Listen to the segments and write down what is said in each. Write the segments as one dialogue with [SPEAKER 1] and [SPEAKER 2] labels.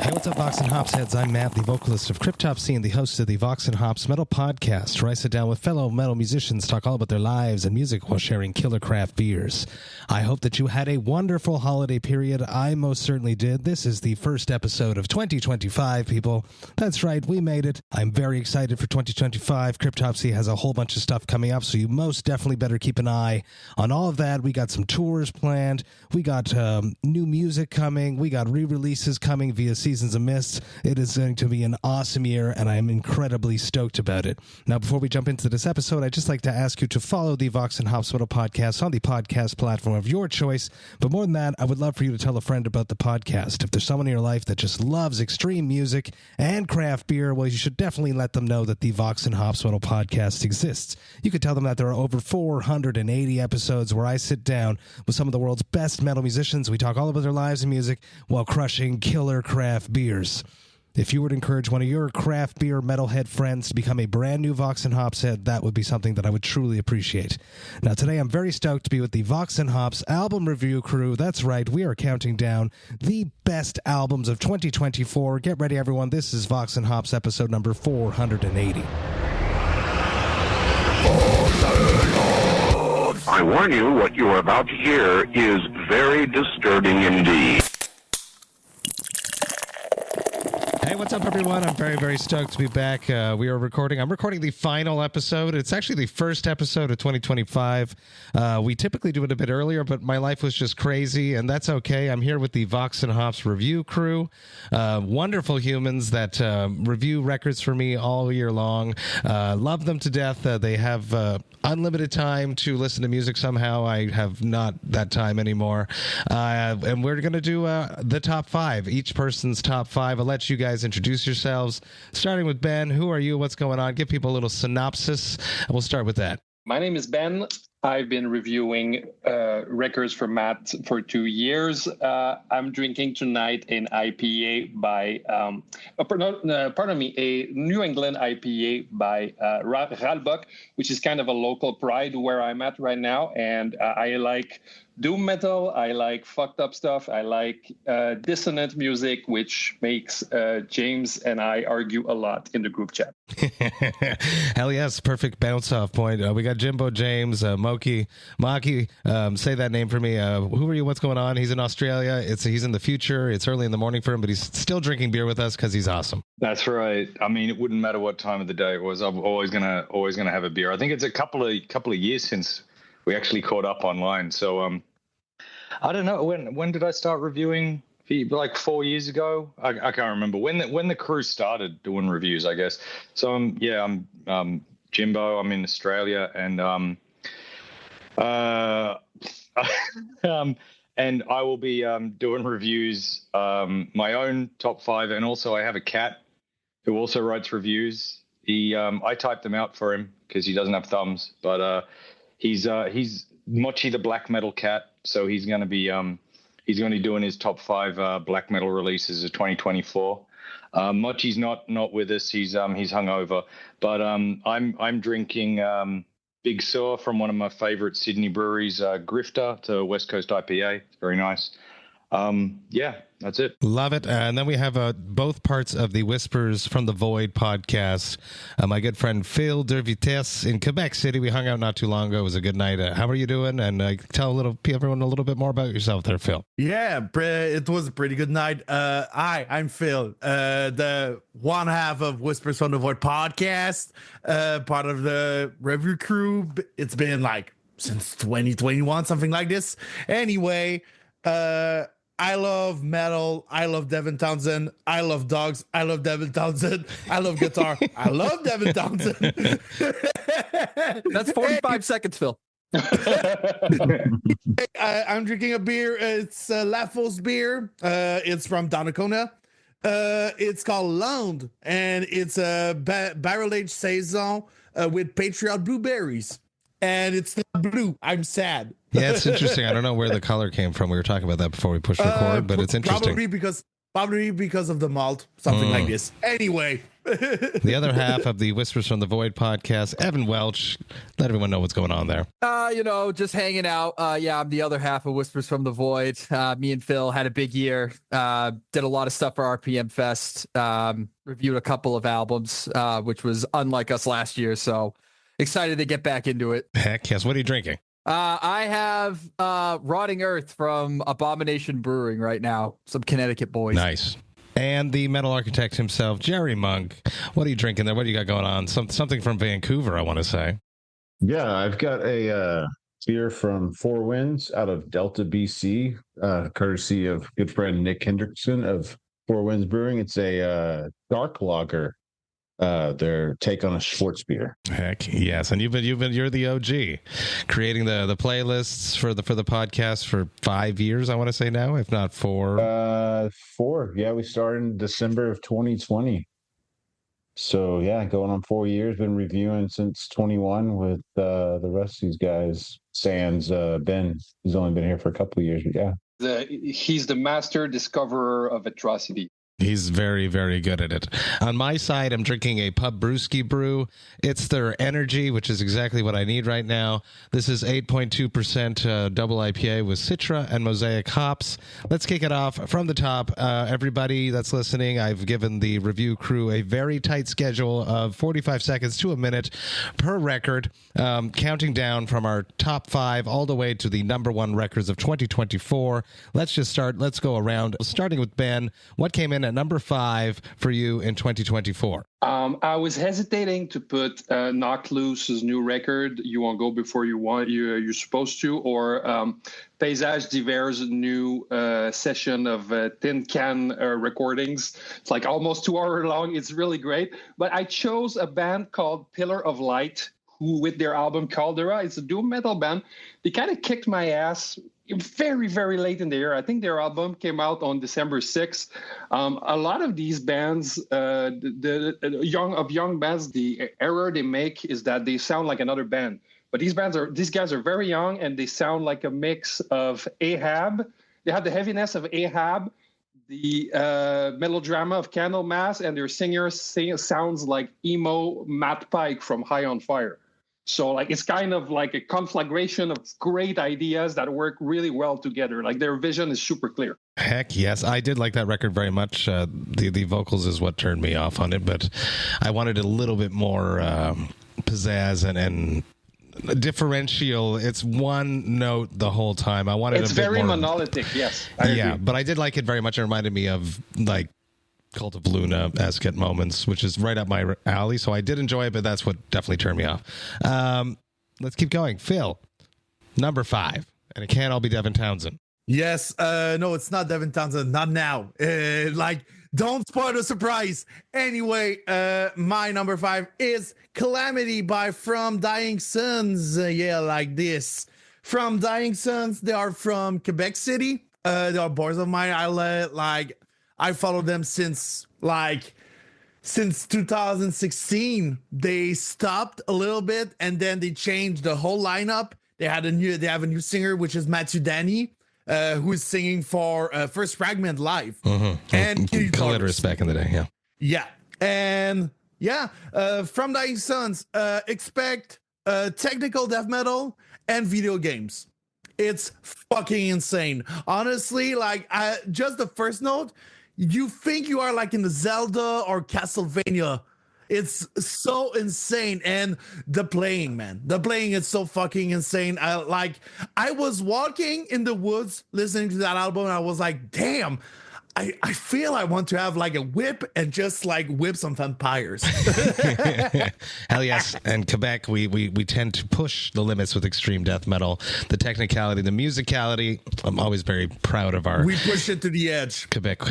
[SPEAKER 1] Hey, what's up, Vox and Hops heads? I'm Matt, the vocalist of Cryptopsy and the host of the Vox and Hops Metal Podcast, where I sit down with fellow metal musicians, talk all about their lives and music while sharing killer craft beers. I hope that you had a wonderful holiday period. I most certainly did. This is the first episode of 2025, people. That's right, we made it. I'm very excited for 2025. Cryptopsy has a whole bunch of stuff coming up, so you most definitely better keep an eye on all of that. We got some tours planned. We got new music coming. We got re-releases coming via Seasons of Mist. It is going to be an awesome year, and I am incredibly stoked about it. Now, before we jump into this episode, I'd just like to ask you to follow the Vox and Hops Metal Podcast on the podcast platform of your choice. But more than that, I would love for you to tell a friend about the podcast. If there's someone in your life that just loves extreme music and craft beer, well, you should definitely let them know that the Vox and Hops Metal Podcast exists. You could tell them that there are over 480 episodes where I sit down with some of the world's best metal musicians. We talk all about their lives and music while crushing killer craft beers. If you would encourage one of your craft beer metalhead friends to become a brand new Vox and Hops head, that would be something that I would truly appreciate. Now, today I'm very stoked to be with the Vox and Hops album review crew. That's right, we are counting down the best albums of 2024. Get ready, everyone. This is Vox and Hops episode number 480.
[SPEAKER 2] I warn you, what you are about to hear is very disturbing indeed.
[SPEAKER 1] Hey, what's up, everyone? I'm very, very stoked to be back. I'm recording the final episode. It's actually the first episode of 2025. We typically do it a bit earlier, but my life was just crazy, and that's okay. I'm here with the Vox and Hops Review Crew. Wonderful humans that review records for me all year long. Love them to death. They have unlimited time to listen to music somehow. I have not that time anymore. And we're going to do the top five, each person's top five. I'll let you guys introduce yourselves, starting with Ben. Who are you? What's going on? Give people a little synopsis, and we'll start with that.
[SPEAKER 3] My name is Ben. I've been reviewing records for Matt for 2 years. I'm drinking tonight an IPA by, a New England IPA by Ralbuck, which is kind of a local pride where I'm at right now. And I like doom metal. I like fucked up stuff. I like dissonant music, which makes James and I argue a lot in the group chat.
[SPEAKER 1] Hell yes, perfect bounce off point. We got Jimbo James, Maki, say that name for me. Who are you? What's going on? He's in Australia. He's in the future. It's early in the morning for him, but he's still drinking beer with us because he's awesome.
[SPEAKER 4] That's right. I mean, it wouldn't matter what time of the day it was. I'm always gonna have a beer. I think it's a couple of years since we actually caught up online. So I don't know when did I start reviewing? Like 4 years ago. I can't remember when the crew started doing reviews, I guess. So I'm Jimbo. I'm in Australia, and and I will be doing reviews, my own top five, and also I have a cat who also writes reviews. I typed them out for him because he doesn't have thumbs, but he's Mochi the black metal cat, so he's going to be doing his top five black metal releases of 2024. Mochi's not with us. He's hungover, but I'm drinking Big Sur from one of my favorite Sydney breweries, Grifter. It's a West Coast IPA. It's very nice. Yeah, that's it.
[SPEAKER 1] Love it. And then we have both parts of the Whispers from the Void podcast. My good friend Phil De Vitesse in Quebec City. We hung out not too long ago. It was a good night. How are you doing? And tell everyone a little bit more about yourself there, Phil.
[SPEAKER 5] Yeah, it was a pretty good night. Hi, I'm Phil, the one half of Whispers from the Void podcast, part of the review crew. It's been like since 2021, something like this. Anyway, I love metal. I love Devin Townsend. I love dogs. I love Devin Townsend. I love guitar. I love Devin Townsend.
[SPEAKER 6] That's 45 seconds, Phil.
[SPEAKER 5] I'm drinking a beer. It's Lafos beer. It's from Donnacona. It's called Lounge, and it's a barrel-aged saison with Patriot blueberries. And it's not blue. I'm sad.
[SPEAKER 1] Yeah, it's interesting. I don't know where the color came from. We were talking about that before we pushed record, but it's interesting.
[SPEAKER 5] Probably because of the malt, something like this. Anyway,
[SPEAKER 1] The other half of the Whispers from the Void podcast, Evan Welch. Let everyone know what's going on there.
[SPEAKER 6] Just hanging out. I'm the other half of Whispers from the Void. Me and Phil had a big year. Did a lot of stuff for RPM Fest. Reviewed a couple of albums, which was unlike us last year. So excited to get back into it.
[SPEAKER 1] Heck yes. What are you drinking?
[SPEAKER 6] I have Rotting Earth from Abomination Brewing right now. Some Connecticut boys.
[SPEAKER 1] Nice. And the metal architect himself, Jerry Monk. What are you drinking there? What do you got going on? Something from Vancouver, I want to say.
[SPEAKER 7] Yeah, I've got a beer from Four Winds out of Delta, BC, courtesy of good friend Nick Hendrickson of Four Winds Brewing. It's a dark lager. Their take on a Schwartz beer.
[SPEAKER 1] Heck yes, and you're the OG, creating the playlists for the podcast for 5 years. I want to say now, if not 4.
[SPEAKER 7] 4. Yeah, we started in December of 2020. So yeah, going on 4 years. Been reviewing since 21 with the rest of these guys. Sans Ben, who's only been here for a couple of years, but yeah.
[SPEAKER 3] He's the master discoverer of atrocity.
[SPEAKER 1] He's very, very good at it. On my side, I'm drinking a Pub Brewski brew. It's their Energy, which is exactly what I need right now. This is 8.2% double IPA with Citra and Mosaic hops. Let's kick it off from the top. Everybody that's listening, I've given the review crew a very tight schedule of 45 seconds to a minute per record, counting down from our top 5 all the way to the number 1 records of 2024. Let's just start. Let's go around, starting with Ben. What came in at number 5 for you in 2024?
[SPEAKER 3] I was hesitating to put Knocked Loose's new record, You Won't Go Before You're Supposed to, or Paysage Diver's new session of Tin Can recordings. It's like almost 2 hours long. It's really great. But I chose a band called Pillar of Light, who with their album Caldera, it's a doom metal band. They kind of kicked my ass very, very late in the year. I think their album came out on December 6th. A lot of these bands, the young bands, the error they make is that they sound like another band. But these guys are very young, and they sound like a mix of Ahab. They have the heaviness of Ahab, the melodrama of Candlemass, and their singer sounds like emo Matt Pike from High on Fire. So like it's kind of like a conflagration of great ideas that work really well together. Like their vision is super clear.
[SPEAKER 1] Heck yes, I did like that record very much. The vocals is what turned me off on it, but I wanted a little bit more pizzazz and differential. It's one note the whole time. I wanted
[SPEAKER 3] it's
[SPEAKER 1] a bit
[SPEAKER 3] very
[SPEAKER 1] more
[SPEAKER 3] monolithic. Yes,
[SPEAKER 1] I agree. But I did like it very much. It reminded me of like Cult of Luna-esque at moments, which is right up my alley. So I did enjoy it, but that's what definitely turned me off. Let's keep going. Phil, number 5, and it can't all be Devin Townsend.
[SPEAKER 5] Yes. No, it's not Devin Townsend. Not now. Don't spoil the surprise. Anyway, my number 5 is Calamity by From Dying Suns. Like this. From Dying Suns. They are from Quebec City. They are boys of mine. I followed them since 2016. They stopped a little bit and then they changed the whole lineup. They have a new singer, which is Matthew Danny, who is singing for First Fragment live.
[SPEAKER 1] Mm-hmm.
[SPEAKER 5] And
[SPEAKER 1] Clitoris back in the day, yeah.
[SPEAKER 5] Yeah. And yeah, From Dying Suns, expect technical death metal and video games. It's fucking insane. Honestly, just the first note, you think you are like in the Zelda or Castlevania. It's so insane. And the playing is so fucking insane. I was walking in the woods listening to that album, and I was like, damn, I feel I want to have like a whip and just like whip some vampires.
[SPEAKER 1] Hell yes. And Quebec, we tend to push the limits with extreme death metal. The technicality, the musicality. I'm always very proud of our...
[SPEAKER 5] We push it to the edge.
[SPEAKER 1] Quebec.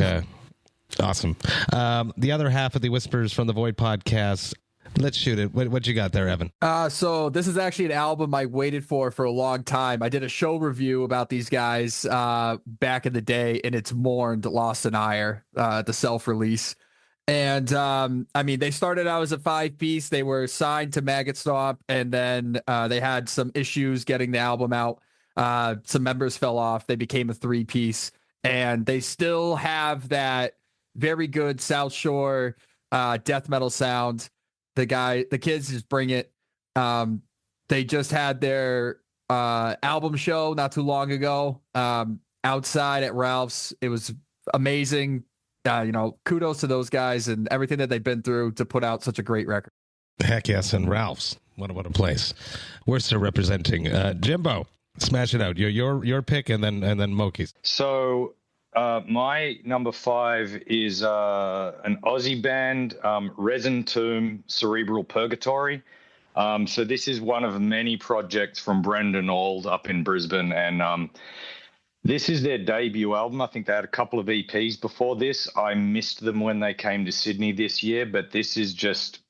[SPEAKER 1] Awesome. The other half of the Whispers from the Void podcast. Let's shoot it. What you got there, Evan?
[SPEAKER 6] So this is actually an album I waited for a long time. I did a show review about these guys back in the day, and it's Mourned, Lost in Ire, the self-release. And they started out as a 5-piece. They were signed to Maggot Stomp, and then they had some issues getting the album out. Some members fell off. They became a 3-piece, and they still have that very good South Shore death metal sound. The kids just bring it. They just had their album show not too long ago outside at Ralph's. It was amazing. Kudos to those guys and everything that they've been through to put out such a great record.
[SPEAKER 1] Heck yes, and Ralph's. What a place. We're still representing. Jimbo, smash it out. Your pick, and then Moki's.
[SPEAKER 4] So my number 5 is an Aussie band, Resin Tomb Cerebral Purgatory. So this is one of many projects from Brendan Auld up in Brisbane, and this is their debut album. I think they had a couple of EPs before this. I missed them when they came to Sydney this year, but this is just,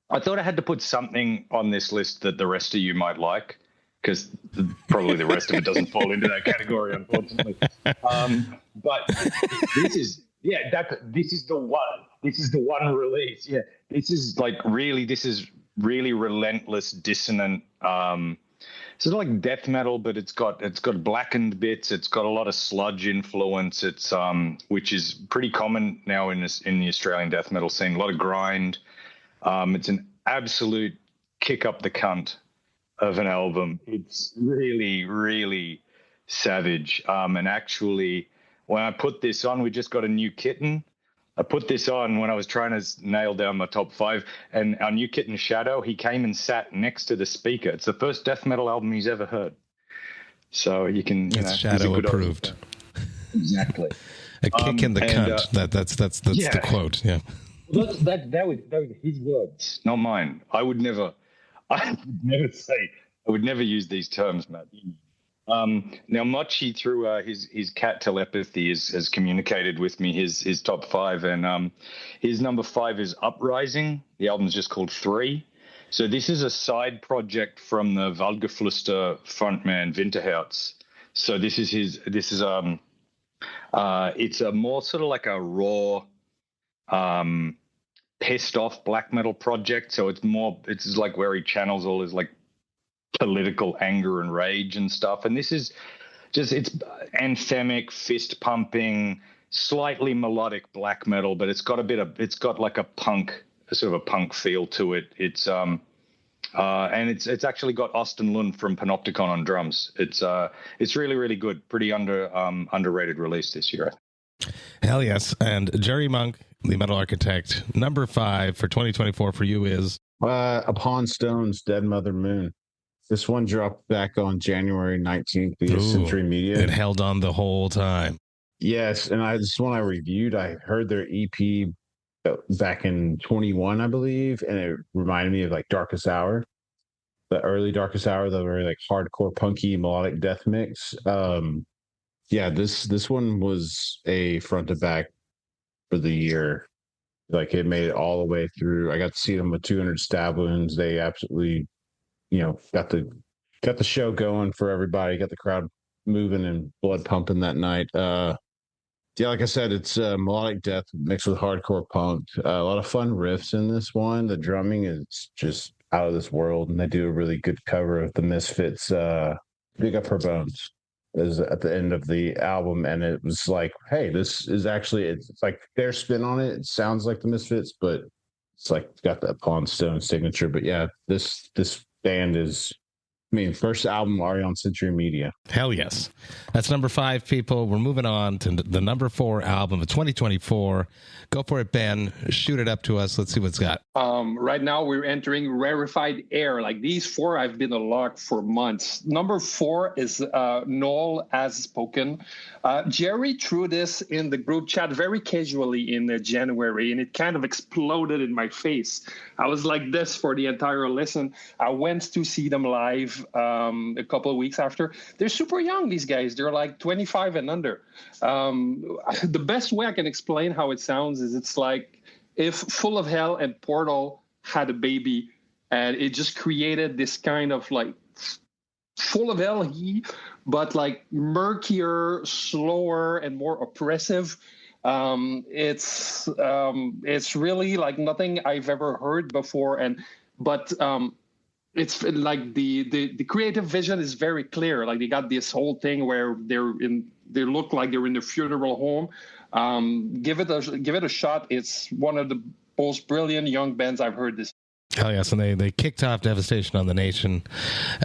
[SPEAKER 4] I thought I had to put something on this list that the rest of you might like, because probably the rest of it doesn't fall into that category, unfortunately. But this is the one. This is the one release. Yeah, this is really relentless, dissonant. It's sort of like death metal, but it's got blackened bits. It's got a lot of sludge influence. It's which is pretty common now in the Australian death metal scene. A lot of grind. It's an absolute kick up the cunt of an album. It's really, really savage. And actually, when I put this on, we just got a new kitten. I put this on when I was trying to nail down my top 5, and our new kitten Shadow, he came and sat next to the speaker. It's the first death metal album he's ever heard. So you can,
[SPEAKER 1] it's Shadow approved.
[SPEAKER 4] Exactly.
[SPEAKER 1] A kick in the cunt. That's the quote. Yeah.
[SPEAKER 4] Well, that was his words, not mine. I would never use these terms, Matt. Now, Mochi, through his cat telepathy, has communicated with me his top 5, and his number 5 is Uprising. The album's just called 3. So this is a side project from the Waldgeflüster frontman Winterherz. So it's a more sort of like a raw, pissed off black metal project. So it's like where he channels all his like political anger and rage and stuff. And this is just, it's anthemic, fist pumping, slightly melodic black metal, but it's got like a sort of a punk feel to it. It's and it's actually got Austin Lund from Panopticon on drums. It's really, really good. Pretty underrated release this year.
[SPEAKER 1] Hell yes. And Jerry Monk, the Metal Architect, number 5 for 2024 for you is
[SPEAKER 7] Upon Stone's Dead Mother Moon. This one dropped back on January 19th via Century Media.
[SPEAKER 1] It held on the whole time.
[SPEAKER 7] Yes, and this one I reviewed. I heard their EP back in 21, I believe, and it reminded me of like Darkest Hour, the early Darkest Hour, the very like hardcore punky melodic death mix. This one was a front to back for the year. Like it made it all the way through. I got to see them with 200 stab wounds. They absolutely, got the show going for everybody. Got the crowd moving and blood pumping that night. Like I said, it's melodic death mixed with hardcore punk. A lot of fun riffs in this one. The drumming is just out of this world, and they do a really good cover of the Misfits. Big Up Her Bones is at the end of the album, and it was like, hey, this is actually it's like their spin on it. It sounds like the Misfits, but it's like got that Pawn Stone signature. But yeah, this band is, first album already on Century Media.
[SPEAKER 1] Hell yes. That's number 5, people. We're moving on to the number 4 album of 2024. Go for it, Ben. Shoot it up to us. Let's see what's got.
[SPEAKER 3] Right now, we're entering rarefied air. Like these 4, I've been a lock for months. Number 4 is Noel Has Spoken. Jerry threw this in the group chat very casually in January, and it kind of exploded in my face. I was like this for the entire listen. I went to see them live a couple of weeks after. They're super young, these guys. They're like 25 and under. The best way I can explain how it sounds is it's like if Full of Hell and Portal had a baby, and it just created this kind of like Full of Hell, but like murkier, slower, and more oppressive. It's really like nothing I've ever heard before, but it's like the creative vision is very clear. Like they got this whole thing where they look like they're in the funeral home. Give it a shot. It's one of the most brilliant young bands I've heard this.
[SPEAKER 1] Hell yes, and they kicked off Devastation on the Nation,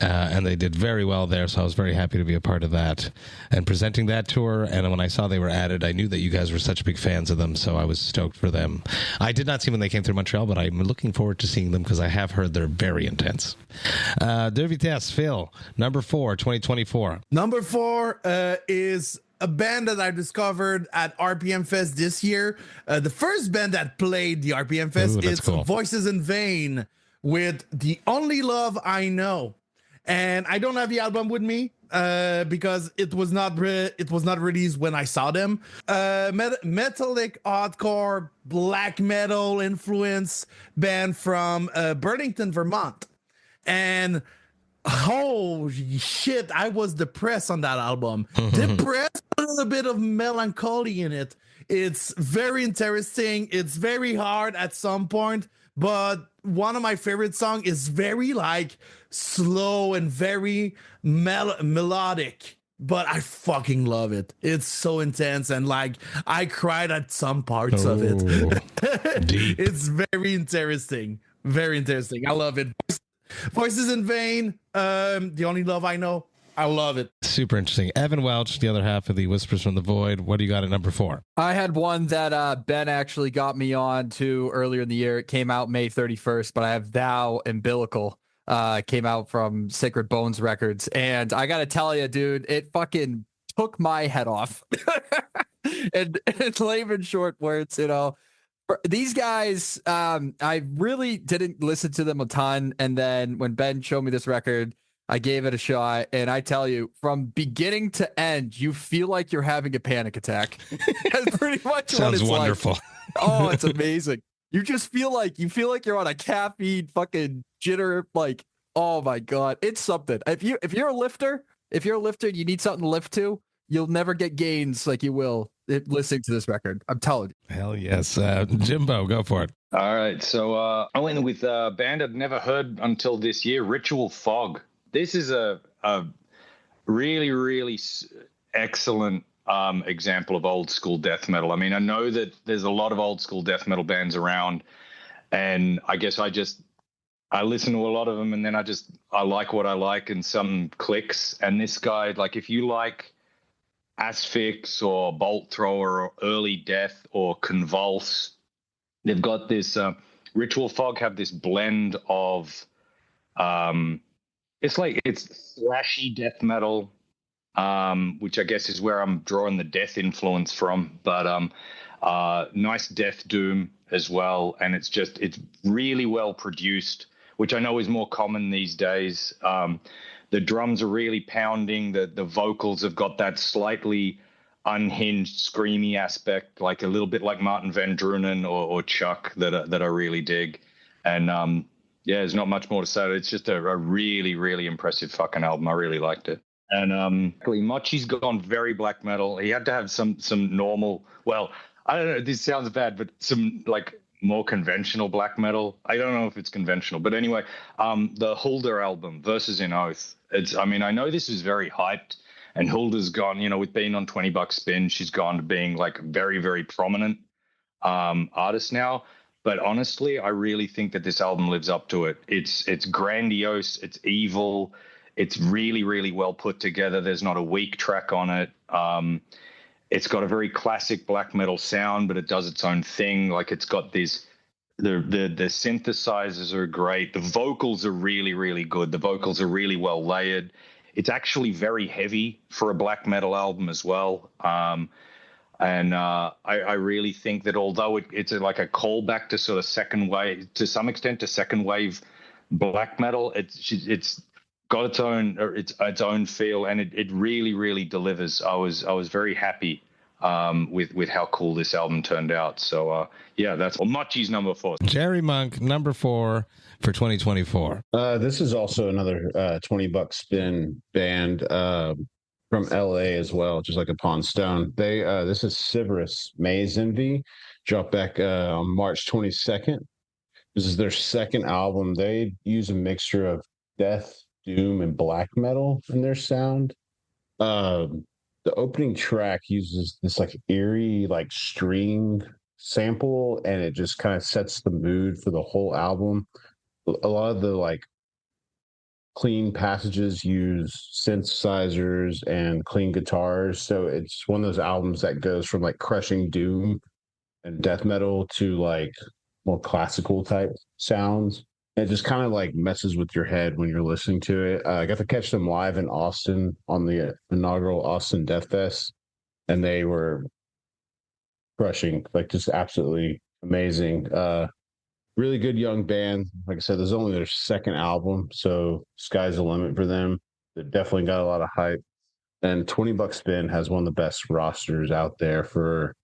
[SPEAKER 1] and they did very well there, so I was very happy to be a part of that and presenting that tour. And when I saw they were added, I knew that you guys were such big fans of them, so I was stoked for them. I did not see when they came through Montreal, but I'm looking forward to seeing them because I have heard they're very intense. De Vitesse, Phil, number 4, 2024.
[SPEAKER 5] Number 4 is a band that I discovered at RPM Fest this year. The first band that played the RPM Fest is
[SPEAKER 1] cool.
[SPEAKER 5] Voices in Vain with The Only Love I Know. And I don't have the album with me because it was not released when I saw them. Metallic hardcore black metal influence band from Burlington, Vermont. And holy shit, I was depressed on that album. Depressed, a little bit of melancholy in it. It's very interesting. It's very hard at some point, but one of my favorite songs is very like slow and very melodic. But I fucking love it. It's so intense, and like I cried at some parts of it.
[SPEAKER 1] Deep.
[SPEAKER 5] It's very interesting. Very interesting. I love it. Voices in Vain, The Only Love I Know. I love it.
[SPEAKER 1] Super interesting. Evan Welch, the other half of the Whispers from the Void. What do you got at number 4?
[SPEAKER 6] I had one that Ben actually got me on to earlier in the year. It came out May 31st, but I have Thou Umbilical. Came out from Sacred Bones Records. And I got to tell you, dude, it fucking took my head off. and layman short words, you know. These guys, I really didn't listen to them a ton. And then when Ben showed me this record, I gave it a shot. And I tell you, from beginning to end, you feel like you're having a panic attack. That's pretty much
[SPEAKER 1] Sounds
[SPEAKER 6] what it's
[SPEAKER 1] wonderful.
[SPEAKER 6] like. Oh, it's amazing. You just feel like you're on a caffeine fucking jitter. Like, oh my God, it's something. If you're a lifter, and you need something to lift to, you'll never get gains like you will listening to this record. I'm telling you.
[SPEAKER 1] Hell yes. Jimbo, go for it.
[SPEAKER 4] All right. So I went with a band I'd never heard until this year, Ritual Fog. This is a really, really excellent example of old school death metal. I mean, I know that there's a lot of old school death metal bands around, and I guess I listen to a lot of them, and then I like what I like, and some clicks. And this guy, like, if you like Asphyx or Bolt Thrower or Early Death or Convulse, they've got this Ritual Fog have this blend of it's slashy death metal, which I guess is where I'm drawing the death influence from, but nice death doom as well. And it's really well produced, which I know is more common these days. The drums are really pounding. The vocals have got that slightly unhinged, screamy aspect, like a little bit like Martin Van Drunen or Chuck that I really dig. And there's not much more to say. It's just a really, really impressive fucking album. I really liked it. And Mochi's gone very black metal. He had to have some normal. Well, I don't know. This sounds bad, but some like more conventional black metal. I don't know if it's conventional, but anyway, the Hulda album, Verses in Oath. I know this is very hyped, and Hulda's gone, with being on $20 Spin, she's gone to being like very, very prominent artist now. But honestly, I really think that this album lives up to it. It's grandiose, it's evil, it's really, really well put together. There's not a weak track on it. It's got a very classic black metal sound, but it does its own thing. Like, it's got these, the synthesizers are great. The vocals are really, really good. The vocals are really well layered. It's actually very heavy for a black metal album as well. And I really think that although it's like a callback to sort of second wave, to some extent, to second wave black metal, it's got its own feel, and it really, really delivers. I was very happy with how cool this album turned out. So that's Mochi's number 4.
[SPEAKER 1] Jerry Monk, number 4 for 2024.
[SPEAKER 7] This is also another $20 Spin band from LA as well, just like a Pawn Stone. They this is Sybaris Maze Envy, dropped back on March 22nd. This is their second album. They use a mixture of death, doom, and black metal in their sound. The opening track uses this like eerie like string sample, and it just kind of sets the mood for the whole album. A lot of the like clean passages use synthesizers and clean guitars, so it's one of those albums that goes from like crushing doom and death metal to like more classical type sounds. It just kind of like messes with your head when you're listening to it. I got to catch them live in Austin on the inaugural Austin Death Fest, and they were crushing, like just absolutely amazing. Really good young band. Like I said, there's only their second album, so sky's the limit for them. They've definitely got a lot of hype. And 20 Buck Spin has one of the best rosters out there for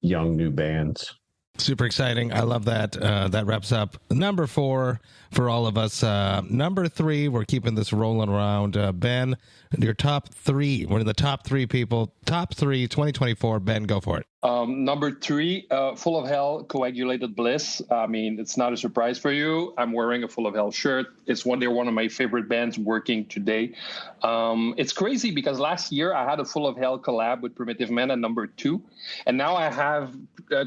[SPEAKER 7] young new bands.
[SPEAKER 1] Super exciting. I love that. That wraps up number 4 for all of us. Number 3, we're keeping this rolling around. Ben, your top 3. We're in the top 3 people. Top 3, 2024. Ben, go for it.
[SPEAKER 3] Number 3, Full of Hell, Coagulated Bliss. I mean, it's not a surprise for you. I'm wearing a Full of Hell shirt. They're one of my favorite bands working today. It's crazy because last year I had a Full of Hell collab with Primitive Man at number 2. And now I have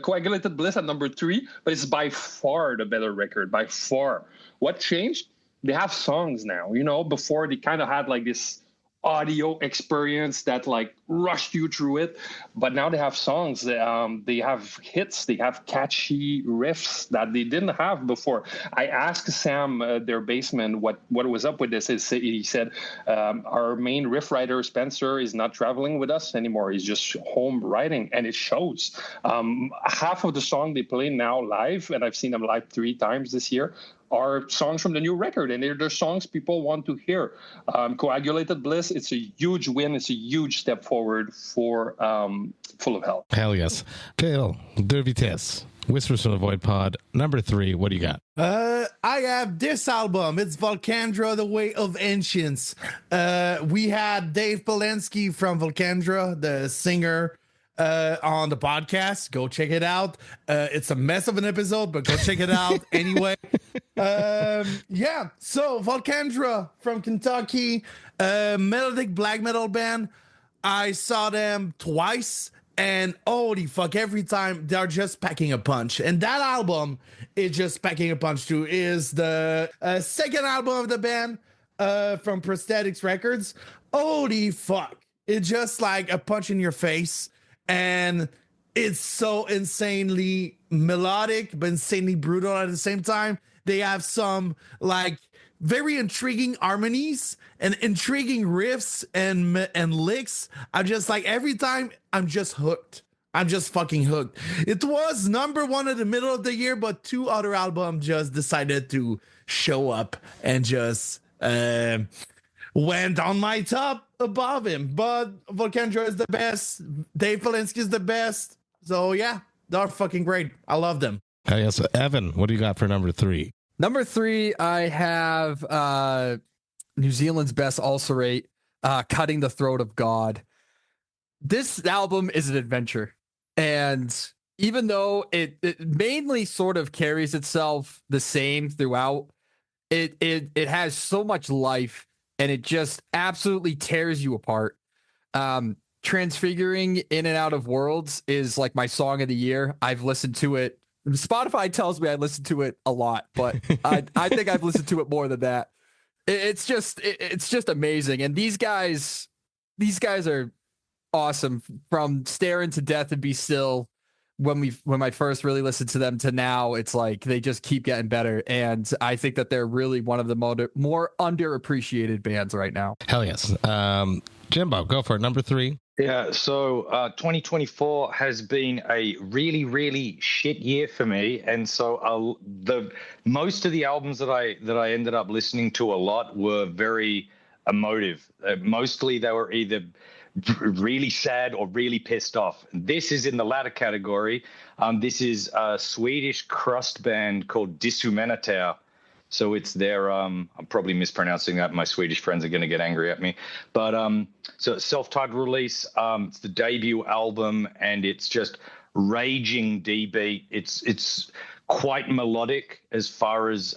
[SPEAKER 3] Coagulated Bliss at number 3, but it's by far the better record, by far. What changed? They have songs now. You know, before they kind of had like this audio experience that like rushed you through it, but now they have songs. They have hits. They have catchy riffs that they didn't have before. I asked Sam, their bassman, what was up with this. He said our main riff writer Spencer is not traveling with us anymore. He's just home writing, and it shows. Half of the song they play now live, and I've seen them live 3 times this year, are songs from the new record, and they're songs people want to hear. Coagulated Bliss, it's a huge win. It's a huge step forward for Full of Hell.
[SPEAKER 1] Hell yes. Phil, De Vitesse, Whispers from the Void Pod, number 3. What do you got?
[SPEAKER 5] I have this album. It's Volcandra, The Way of Ancients. We had Dave Polensky from Volcandra, the singer, on the podcast. Go check it out. It's a mess of an episode, but go check it out anyway. So Volcandra from Kentucky, melodic black metal band. I saw them twice, and holy fuck, every time they're just packing a punch. And that album is just packing a punch too. Is the second album of the band from Prosthetics Records. Holy fuck, it's just like a punch in your face. And it's so insanely melodic, but insanely brutal at the same time. They have some like very intriguing harmonies and intriguing riffs and licks. I'm just like, every time I'm just hooked. I'm just fucking hooked. It was number 1 in the middle of the year, but 2 other albums just decided to show up and just went on my top above him. But Volcandra is the best. Dave Polensky is the best. So yeah, they're fucking great. I love them.
[SPEAKER 1] Yes, Evan, what do you got for number 3?
[SPEAKER 6] Number 3, I have New Zealand's best ulcerate, Cutting the Throat of God. This album is an adventure. And even though it mainly sort of carries itself the same throughout, it has so much life, and it just absolutely tears you apart. Transfiguring In and Out of Worlds is like my song of the year. I've listened to it. Spotify tells me I listen to it a lot, but I think I've listened to it more than that. It's just amazing. And these guys are awesome. From Stare Into Death and Be Still, when I first really listened to them, to now, it's like they just keep getting better. And I think that they're really one of the more underappreciated bands right now.
[SPEAKER 1] Hell yes. Jimbo, go for it. Number 3.
[SPEAKER 4] Yeah, so 2024 has been a really, really shit year for me, and so the most of the albums that I ended up listening to a lot were very emotive. Mostly they were either really sad or really pissed off. This is in the latter category. This is a Swedish crust band called Dishumanitär. So it's their, I'm probably mispronouncing that. My Swedish friends are going to get angry at me. But so it's self-titled release. It's the debut album, and it's just raging D-beat. It's quite melodic as far as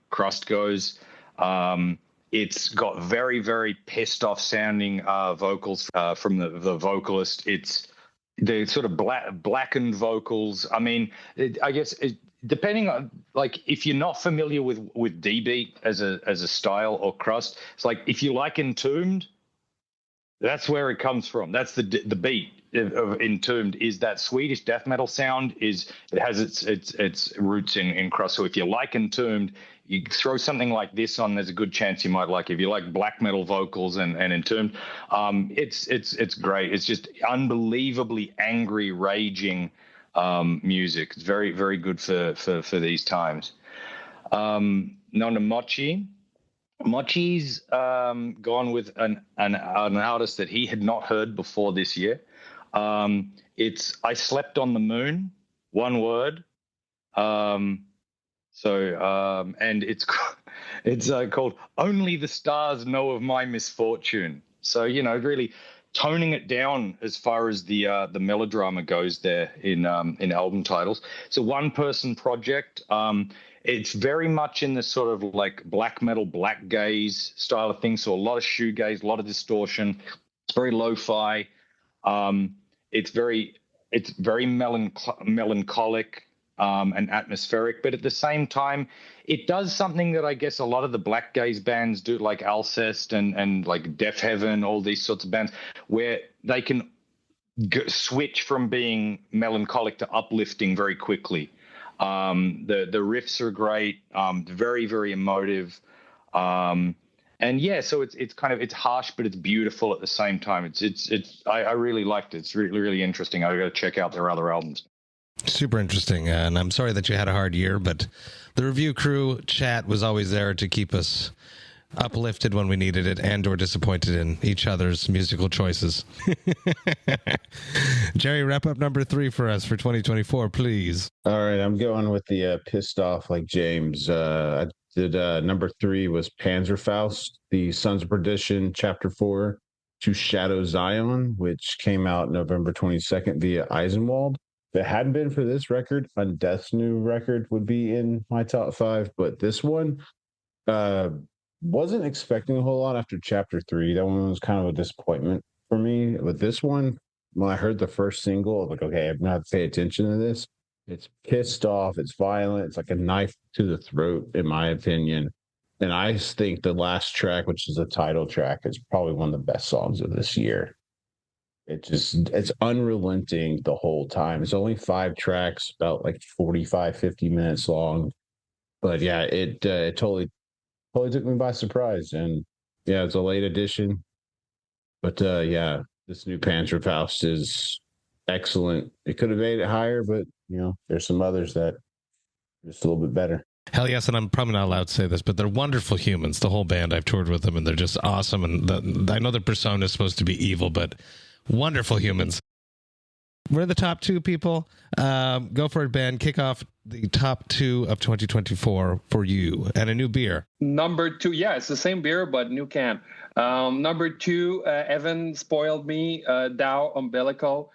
[SPEAKER 4] crust goes. It's got very, very pissed off sounding vocals from the vocalist. It's the sort of blackened vocals. I mean, I guess depending on, like, if you're not familiar with D beat as a style or crust, it's like if you like Entombed, that's where it comes from. That's the beat of Entombed, is that Swedish death metal sound. It has its roots in crust. So if you like Entombed, you throw something like this on, there's a good chance you might like it. If you like black metal vocals and Entombed, it's great. It's just unbelievably angry, raging music. It's very, very good for these times. Nona Mochi. Mochi's gone with an artist that he had not heard before this year. It's I Slept on the Moon, one word. And it's called Only the Stars Know of My Misfortune. So, really toning it down as far as the melodrama goes there in album titles. It's a one-person project. It's very much in the sort of like black metal, black gaze style of thing. So a lot of shoegaze, a lot of distortion. It's very lo-fi. It's very melancholic and atmospheric, but at the same time, it does something that I guess a lot of the black gaze bands do, like Alcest and like Deaf Heaven, all these sorts of bands, where they can switch from being melancholic to uplifting very quickly. The riffs are great, very, very emotive. And yeah, so it's harsh, but it's beautiful at the same time. I really liked it. It's really, really interesting. I got to check out their other albums.
[SPEAKER 1] Super interesting. And I'm sorry that you had a hard year, but the review crew chat was always there to keep us uplifted when we needed it and or disappointed in each other's musical choices. Jerry, wrap up number 3 for us for 2024, please.
[SPEAKER 7] All right, I'm going with the pissed off like James. I did number 3 was Panzerfaust, the Sons of Perdition, Chapter 4, To Shadow Zion, which came out November 22nd via Eisenwald. If it hadn't been for this record, Undeath's new record would be in my top 5, but this one wasn't expecting a whole lot after Chapter 3. That one was kind of a disappointment for me. But this one, when I heard the first single, I was like, okay, I'm going to have to pay attention to this. It's pissed off. It's violent. It's like a knife to the throat, in my opinion. And I think the last track, which is the title track, is probably one of the best songs of this year. It's unrelenting the whole time. It's only 5 tracks, about like 45, 50 minutes long. But yeah, it totally took me by surprise. And yeah, it's a late edition. But yeah, this new Panzerfaust is excellent. It could have made it higher, but there's some others that are just a little bit better.
[SPEAKER 1] Hell yes, and I'm probably not allowed to say this, but they're wonderful humans. The whole band, I've toured with them, and they're just awesome. And I know their persona is supposed to be evil, but wonderful humans. We're the top 2 people. Go for it, Ben. Kick off the top 2 of 2024 for you, and a new beer.
[SPEAKER 3] Number 2, yeah, it's the same beer, but new can. Number 2, Evan spoiled me, Dow Umbilical.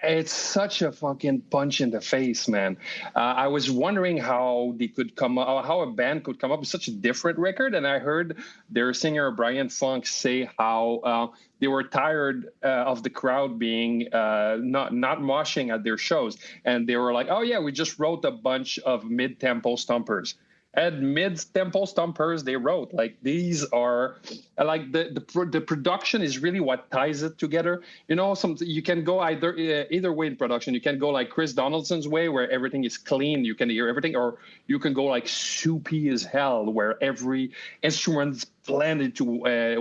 [SPEAKER 3] It's such a fucking punch in the face, man. I was wondering how how a band could come up with such a different record, and I heard their singer Brian Funk say how they were tired of the crowd being not moshing at their shows, and they were like, "Oh yeah, we just wrote a bunch of mid-tempo stompers." And mid-tempo stompers they wrote, like, these are like the production is really what ties it together. You can go either way in production. You can go like Chris Donaldson's way, where everything is clean, you can hear everything, or you can go like soupy as hell, where every instrument's blended to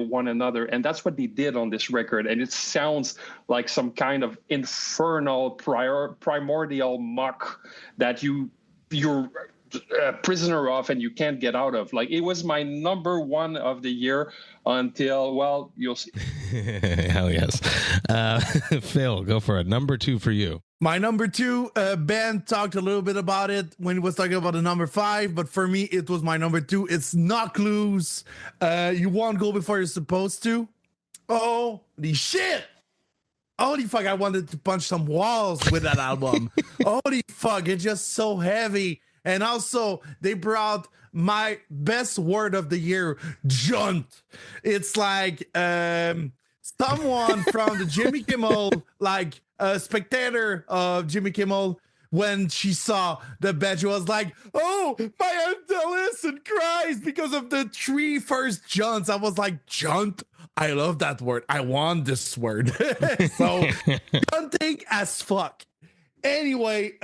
[SPEAKER 3] one another. And that's what they did on this record, and it sounds like some kind of infernal primordial muck that you're prisoner of and you can't get out of. Like, it was my number 1 of the year until, well, you'll see.
[SPEAKER 1] Hell yes. Phil, go for it. Number 2 for you.
[SPEAKER 5] My number 2, Ben talked a little bit about it when he was talking about the number 5, but for me, it was my number 2. It's Knock Loose. You won't go before you're supposed to. Holy shit. Holy fuck, I wanted to punch some walls with that album. Holy fuck, it's just so heavy. And also, they brought my best word of the year, junt. It's like someone from the Jimmy Kimmel, like a spectator of Jimmy Kimmel, when she saw the bed, she was like, "Oh, my adolescent cries because of the 3 first junts." I was like, "Junt? I love that word. I want this word." So, junting as fuck. Anyway,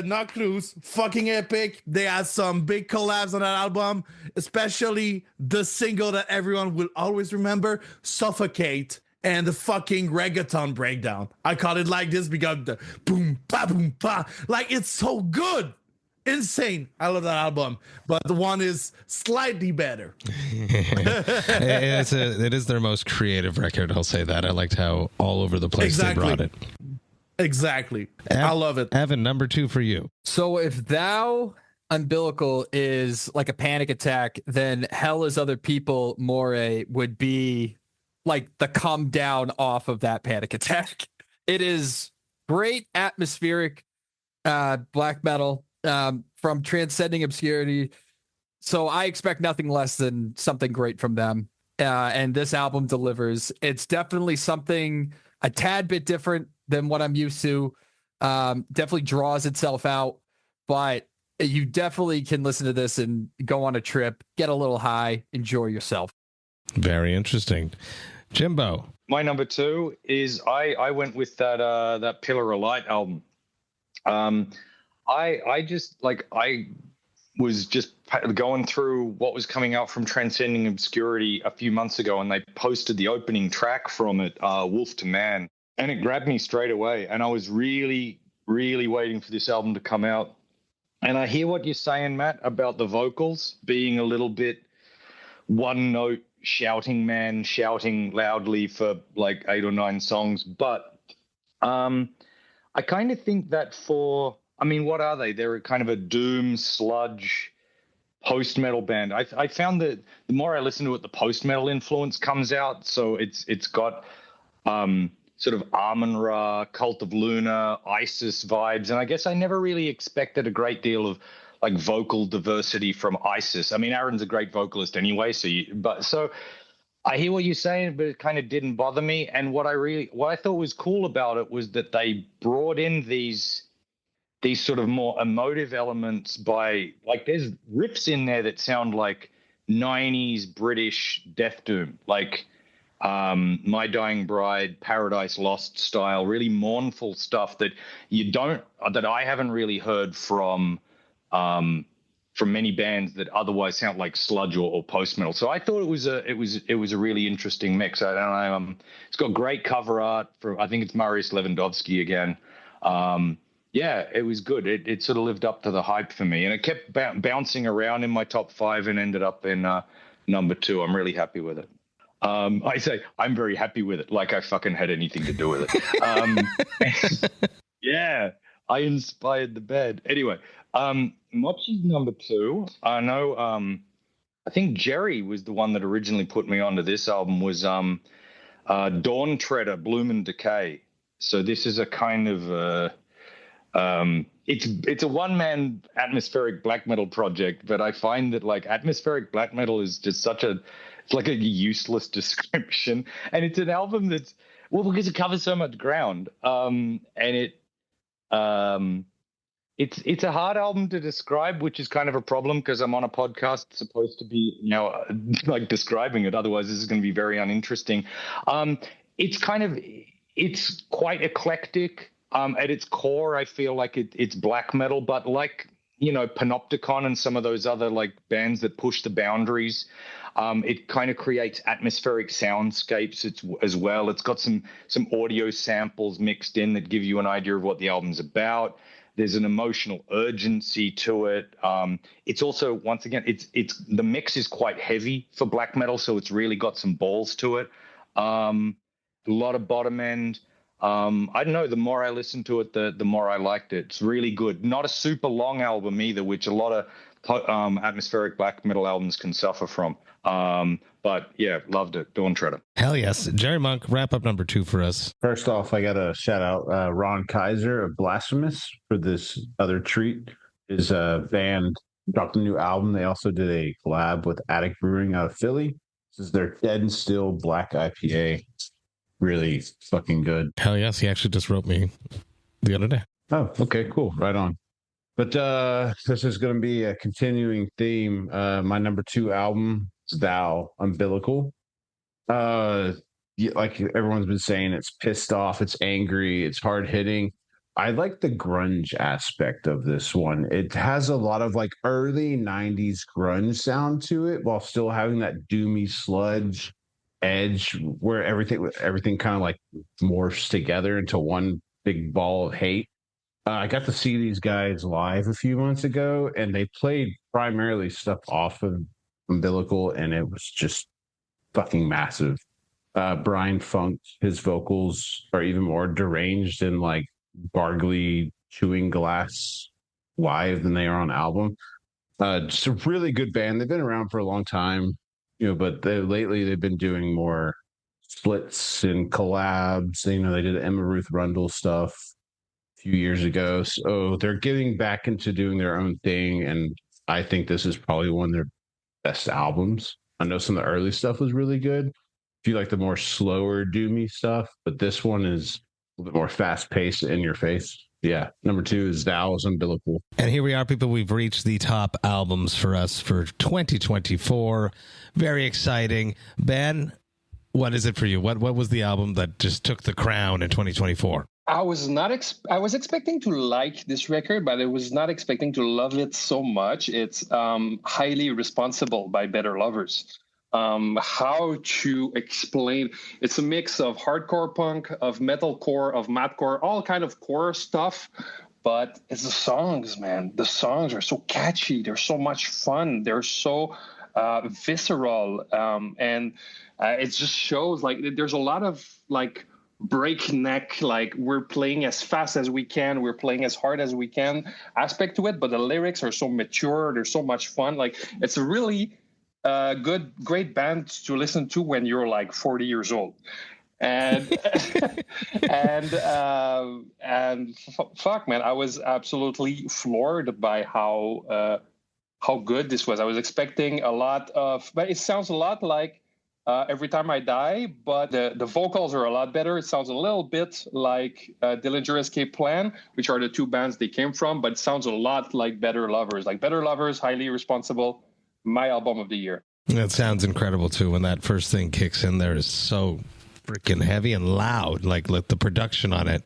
[SPEAKER 5] Knock Loose, fucking epic. They had some big collabs on that album, especially the single that everyone will always remember, Suffocate, and the fucking reggaeton breakdown. I call it like this because the boom, pa. Like, it's so good. Insane. I love that album. But the one is slightly better.
[SPEAKER 1] It is their most creative record, I'll say that. I liked how all over the place they brought it.
[SPEAKER 5] Exactly. I love it.
[SPEAKER 1] Evan, number 2 for you.
[SPEAKER 6] So if Thou Umbilical is like a panic attack, then Hell is Other People More would be like the come down off of that panic attack. It is great atmospheric black metal from transcending obscurity. So I expect nothing less than something great from them. And this album delivers. It's definitely something a tad bit different than what I'm used to. Definitely draws itself out, but you definitely can listen to this and go on a trip, get a little high, enjoy yourself.
[SPEAKER 1] Very interesting. Jimbo.
[SPEAKER 4] My number 2 is I went with that Pillar of Light album. I was just going through what was coming out from Transcending Obscurity a few months ago, and they posted the opening track from it, Wolf to Man, and it grabbed me straight away. And I was really, really waiting for this album to come out. And I hear what you're saying, Matt, about the vocals being a little bit one note, shouting loudly for like 8 or 9 songs. But I kind of think that what are they? They're kind of a doom sludge post-metal band. I found that the more I listen to it, the post-metal influence comes out. So it's got sort of Amon-Ra, Cult of Luna, ISIS vibes. And I guess I never really expected a great deal of like vocal diversity from ISIS. I mean, Aaron's a great vocalist anyway. So I hear what you're saying, but it kind of didn't bother me. And what I thought was cool about it was that they brought in these sort of more emotive elements by, like, there's riffs in there that sound like 90s British death doom, like My Dying Bride, Paradise Lost style, really mournful stuff that I haven't really heard from many bands that otherwise sound like sludge or post metal. So I thought it was a really interesting mix. I don't know. It's got great cover art I think it's Mariusz Lewandowski again. Yeah, it was good. It sort of lived up to the hype for me, and it kept bouncing around in my top 5 and ended up in number 2. I'm really happy with it. I say I'm very happy with it, like I fucking had anything to do with it. Yeah, I inspired the band. Anyway, Mochi's number 2. I know. I think Jerry was the one that originally put me onto this album. Was Dawn Treader, Bloom and Decay. So this is a kind of it's a one-man atmospheric black metal project, but I find that like atmospheric black metal is just it's like a useless description, and it's an album that's because it covers so much ground, and it's a hard album to describe, which is kind of a problem because I'm on a podcast supposed to be like describing it. Otherwise, this is going to be very uninteresting. It's quite eclectic. At its core, I feel like it's black metal, but like, Panopticon and some of those other like bands that push the boundaries, it kind of creates atmospheric soundscapes as well. It's got some audio samples mixed in that give you an idea of what the album's about. There's an emotional urgency to it. It's also, once again, it's the mix is quite heavy for black metal, so it's really got some balls to it. A lot of bottom end. I don't know. The more I listened to it, the more I liked it. It's really good. Not a super long album either, which a lot of atmospheric black metal albums can suffer from. But yeah, loved it. Dawn Treader.
[SPEAKER 1] Hell yes. Jerry Monk, wrap up number 2 for us.
[SPEAKER 7] First off, I got to shout out Ron Kaiser of Blasphemous for this other treat. His band dropped a new album. They also did a collab with Attic Brewing out of Philly. This is their Dead and Still Black IPA. really fucking good.
[SPEAKER 1] Hell yes, he actually just wrote me the other day.
[SPEAKER 7] Oh, okay, cool. Right on. But this is going to be a continuing theme. My number 2 album is Thou, Umbilical. Like everyone's been saying, it's pissed off, it's angry, it's hard hitting. I like the grunge aspect of this one. It has a lot of like early 90s grunge sound to it while still having that doomy sludge edge where everything kind of like morphs together into one big ball of hate. I got to see these guys live a few months ago, and they played primarily stuff off of Umbilical, and it was just fucking massive. Brian Funk, his vocals are even more deranged and like gargly chewing glass live than they are on album. Just a really good band. They've been around for a long time, but lately they've been doing more splits and collabs. They did Emma Ruth Rundle stuff a few years ago. So they're getting back into doing their own thing. And I think this is probably one of their best albums. I know some of the early stuff was really good. If you like the more slower, doomy stuff, but this one is a little bit more fast-paced, in your face. Yeah, number 2 is Thou's Umbilical.
[SPEAKER 1] And here we are, people. We've reached the top albums for us for 2024. Very exciting. Ben, what is it for you? What was the album that just took the crown in 2024?
[SPEAKER 3] I was not. I was expecting to like this record, but I was not expecting to love it so much. It's Highly Responsible by Better Lovers. How to explain? It's a mix of hardcore punk, of metalcore, of mathcore, all kind of core stuff. But it's the songs, man. The songs are so catchy. They're so much fun. They're so visceral, and it just shows like there's a lot of like breakneck, like we're playing as fast as we can, we're playing as hard as we can aspect to it. But the lyrics are so mature. They're so much fun. Like it's a really great band to listen to when you're like 40 years old. And fuck, man, I was absolutely floored by how good this was. I was expecting a lot of, but it sounds a lot like Every Time I Die, but the vocals are a lot better. It sounds a little bit like Dillinger Escape Plan, which are the 2 bands they came from, but it sounds a lot like Better Lovers. Like Better Lovers, Highly Responsible, my album of the year.
[SPEAKER 1] That sounds incredible too. When that first thing kicks in, there is so freaking heavy and loud. Like the production on it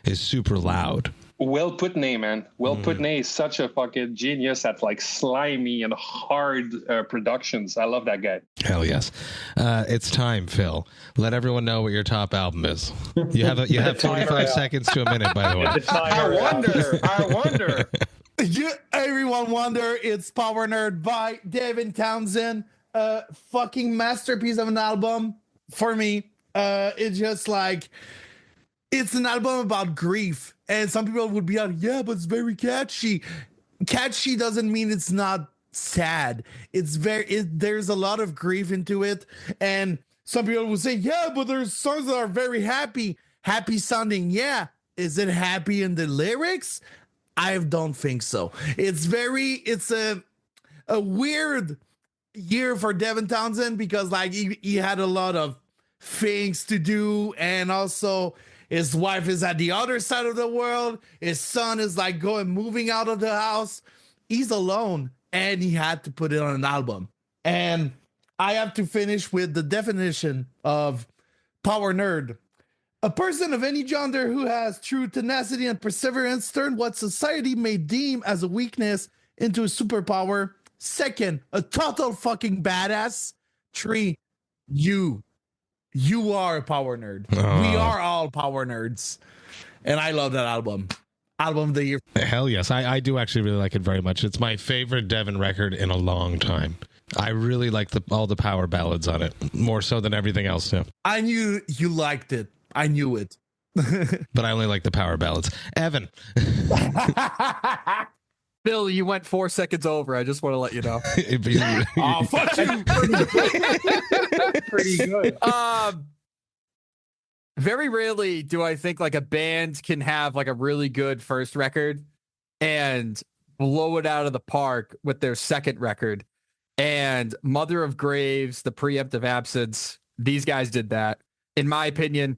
[SPEAKER 1] is super loud.
[SPEAKER 3] Will Putney, man. Will Putney is such a fucking genius at like slimy and hard productions. I love that guy.
[SPEAKER 1] Hell yes. It's time, Phil. Let everyone know what your top album is. You have 45 seconds to a minute, by the way.
[SPEAKER 5] I wonder. Everyone wonder. It's Power Nerd by Devin Townsend. Fucking masterpiece of an album for me. It's just like, it's an album about grief, and some people would be like, yeah, but it's very catchy. Catchy doesn't mean it's not sad. There's a lot of grief into it, and some people would say, yeah, but there's songs that are very happy sounding. Yeah, is it happy in the lyrics? I don't think so. It's a weird year for Devin Townsend because like he had a lot of things to do, and also his wife is at the other side of the world. His son is like moving out of the house. He's alone, and he had to put it on an album. And I have to finish with the definition of Power Nerd. A person of any gender who has true tenacity and perseverance turn what society may deem as a weakness into a superpower. 2nd, a total fucking badass. 3, you are a power nerd. We are all power nerds. And I love that album. Album of the year.
[SPEAKER 1] Hell yes. I do actually really like it very much. It's my favorite Devin record in a long time. I really like all the power ballads on it, more so than everything else. Yeah.
[SPEAKER 5] I knew you liked it. I knew it.
[SPEAKER 1] But I only like the power ballads. Evan.
[SPEAKER 6] Bill, you went 4 seconds over. I just want to let you know.
[SPEAKER 5] Oh, fuck you.
[SPEAKER 6] Pretty good. Very rarely do I think like a band can have like a really good first record and blow it out of the park with their second record. And Mother of Graves, The Preemptive Absence, these guys did that. in my opinion.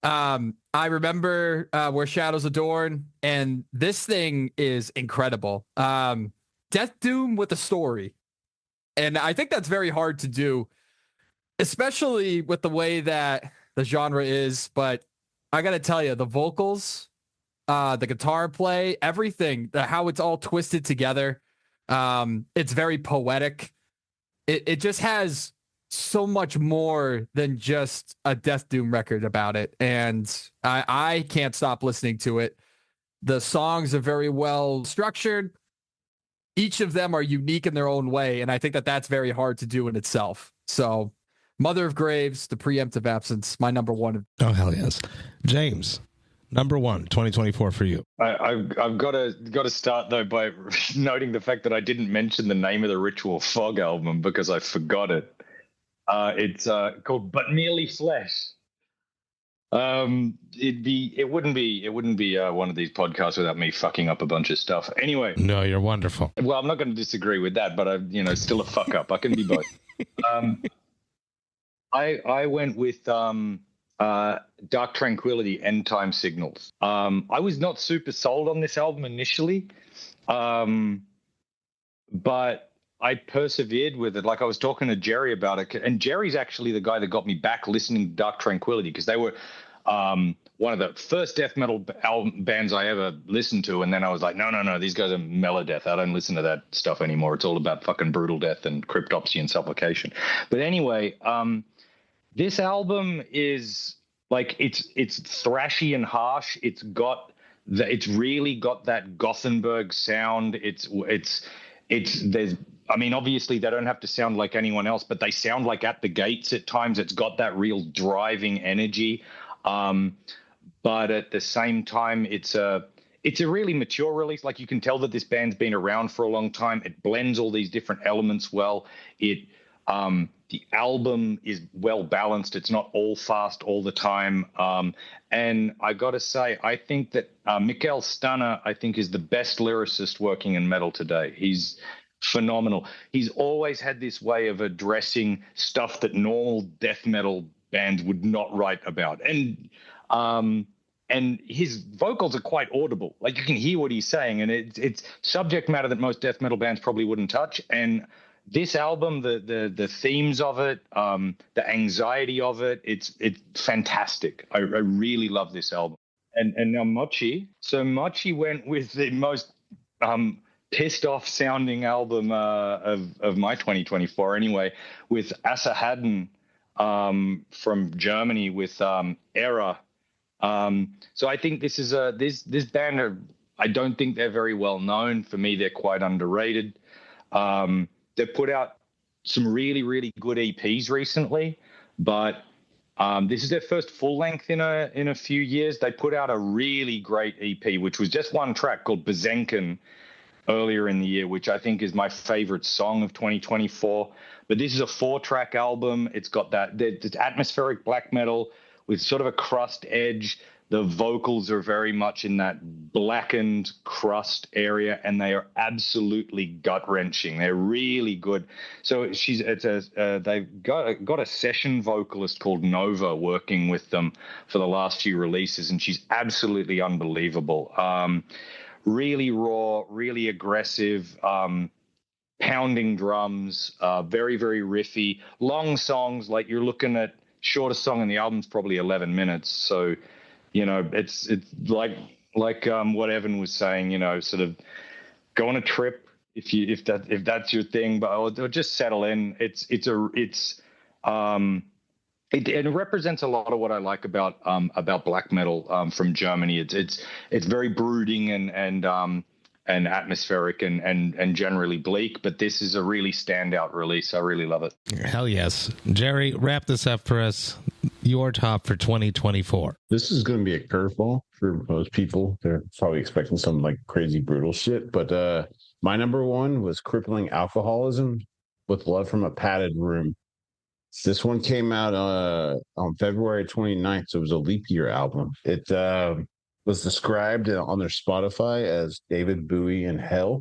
[SPEAKER 6] I remember Where Shadows Adorn, and this thing is incredible. Death Doom with a story. And I think that's very hard to do, especially with the way that the genre is. But I got to tell you, the vocals, the guitar play, everything, how it's all twisted together. It's very poetic. It just has so much more than just a Death Doom record about it. And I can't stop listening to it. The songs are very well structured. Each of them are unique in their own way. And I think that that's very hard to do in itself. So Mother of Graves, The Preemptive Absence, my number one.
[SPEAKER 1] Oh, hell yes. James, number one, 2024 for you.
[SPEAKER 4] I've got to start though by noting the fact that I didn't mention the name of the Ritual Fog album because I forgot it. It's called But Merely Flesh. It wouldn't be one of these podcasts without me fucking up a bunch of stuff. Anyway.
[SPEAKER 1] No, you're wonderful.
[SPEAKER 4] Well, I'm not going to disagree with that, but I, still a fuck up. I can be both. I went with Dark Tranquility, End Time Signals. I was not super sold on this album initially, but I persevered with it. Like I was talking to Jerry about it, and Jerry's actually the guy that got me back listening to Dark Tranquility because they were one of the first death metal bands I ever listened to. And then I was like, no, these guys are melodeath. I don't listen to that stuff anymore. It's all about fucking brutal death and cryptopsy and supplication. But anyway, this album is like it's thrashy and harsh. It's really got that Gothenburg sound. Obviously they don't have to sound like anyone else, but they sound like At the Gates at times. It's got that real driving energy. But at the same time, it's a really mature release. Like you can tell that this band's been around for a long time. It blends all these different elements well. The album is well balanced. It's not all fast all the time. And I got to say, I think that Mikael Stanne, I think, is the best lyricist working in metal today. He's phenomenal. He's always had this way of addressing stuff that normal death metal bands would not write about. And his vocals are quite audible. Like you can hear what he's saying, and it's subject matter that most death metal bands probably wouldn't touch. And this album, the themes of it, the anxiety of it, it's fantastic. I really love this album. And now Mochi. So Mochi went with the most pissed off sounding album of my 2024 anyway, with Asa Haddon from Germany with Era. So I think this is this band I don't think they're very well known. For me, they're quite underrated. They've put out some really, really good EPs recently, but this is their first full length in a few years. They put out a really great EP, which was just one track called Bezenken earlier in the year, which I think is my favorite song of 2024. But this is a 4-track album. It's got it's atmospheric black metal with sort of a crust edge. The vocals are very much in that blackened crust area, and they are absolutely gut-wrenching. They're really good. So they've got a session vocalist called Nova working with them for the last few releases, and she's absolutely unbelievable. Really raw, really aggressive, pounding drums, very, very riffy, long songs. Like you're looking at shortest song in the album's probably 11 minutes. So, it's like what Evan was saying, sort of go on a trip if that's your thing, but or just settle in. It represents a lot of what I like about black metal from Germany. It's very brooding and atmospheric and generally bleak, but this is a really standout release. I really love it.
[SPEAKER 1] Hell yes. Jerry, wrap this up for us. Your top for 2024.
[SPEAKER 7] This is going to be a curveball for most people. They're probably expecting some like crazy brutal shit, but my number one was Crippling Alcoholism with Love from a Padded Room. This one came out on February 29th, so it was a leap year album. It was described on their Spotify as David Bowie in Hell.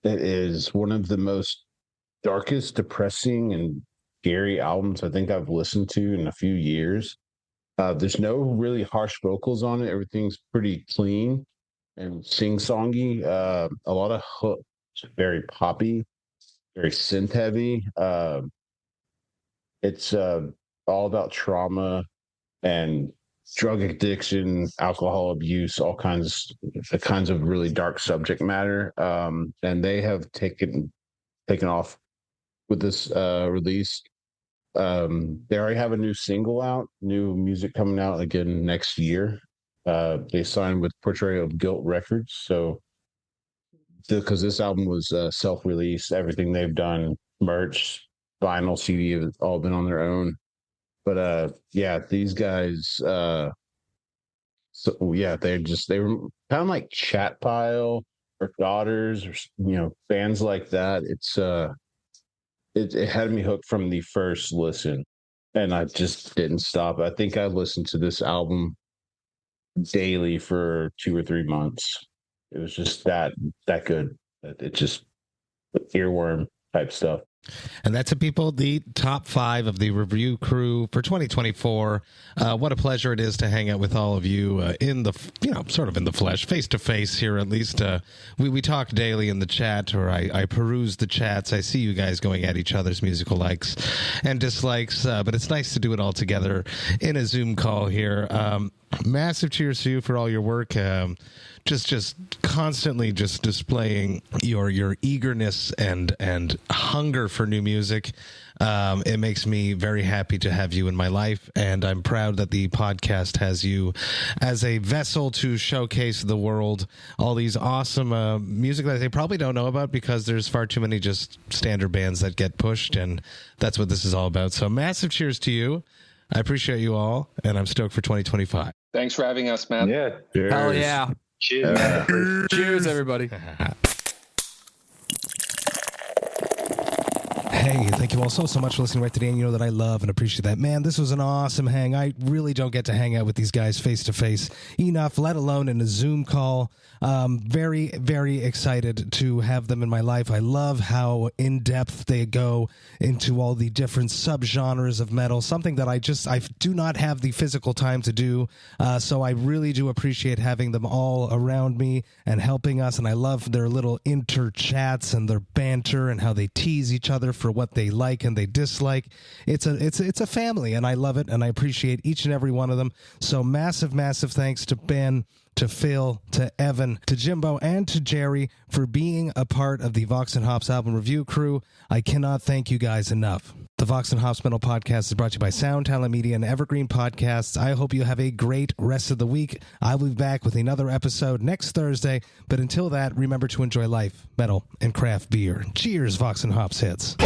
[SPEAKER 7] It is one of the most darkest, depressing, and scary albums I think I've listened to in a few years. There's no really harsh vocals on it. Everything's pretty clean and sing-songy. A lot of hooks, very poppy, very synth heavy. It's all about trauma and drug addiction, alcohol abuse, all kinds of really dark subject matter. And they have taken off with this release. They already have a new single out, new music coming out again next year. They signed with Portrayal of Guilt Records, so because this album was self-released, everything they've done, merch, vinyl, CD, have all been on their own. But yeah, these guys, so yeah, they were kind of like Chat Pile or Daughters, or bands like that. It had me hooked from the first listen, and I just didn't stop. I think I listened to this album daily for 2 or 3 months. It was just that good. It just earworm type stuff.
[SPEAKER 1] And that's, people, the top 5 of the review crew for 2024. What a pleasure it is to hang out with all of you in the, sort of in the flesh, face to face here. At least we talk daily in the chat, or I peruse the chats. I see you guys going at each other's musical likes and dislikes, but it's nice to do it all together in a Zoom call here. Massive cheers to you for all your work. Just constantly just displaying your eagerness and hunger for new music. It makes me very happy to have you in my life, and I'm proud that the podcast has you as a vessel to showcase the world all these awesome music that they probably don't know about, because there's far too many just standard bands that get pushed, and that's what this is all about. So massive cheers to you. I appreciate you all, and I'm stoked for 2025.
[SPEAKER 3] Thanks for having us, man.
[SPEAKER 4] Yeah.
[SPEAKER 7] Cheers.
[SPEAKER 6] Hell yeah.
[SPEAKER 4] Cheers.
[SPEAKER 6] Cheers, everybody.
[SPEAKER 1] Hey, thank you all so much for listening right today, and you know that I love and appreciate that. Man, this was an awesome hang. I really don't get to hang out with these guys face to face enough, let alone in a Zoom call. Very, very excited to have them in my life. I love how in-depth they go into all the different subgenres of metal, something that I do not have the physical time to do. So I really do appreciate having them all around me and helping us. And I love their little inter-chats and their banter and how they tease each other for what they like and they dislike. It's a family, and I love it, and I appreciate each and every one of them. So massive thanks to Ben, to Phil, to Evan, to Jimbo, and to Jerry for being a part of the Vox and Hops album review crew. I cannot thank you guys enough. The Vox and Hops Metal Podcast is brought to you by Sound Talent Media and Evergreen Podcasts. I hope you have a great rest of the week. I'll be back with another episode next Thursday, but until that, remember to enjoy life, metal, and craft beer. Cheers, Vox and Hops hits.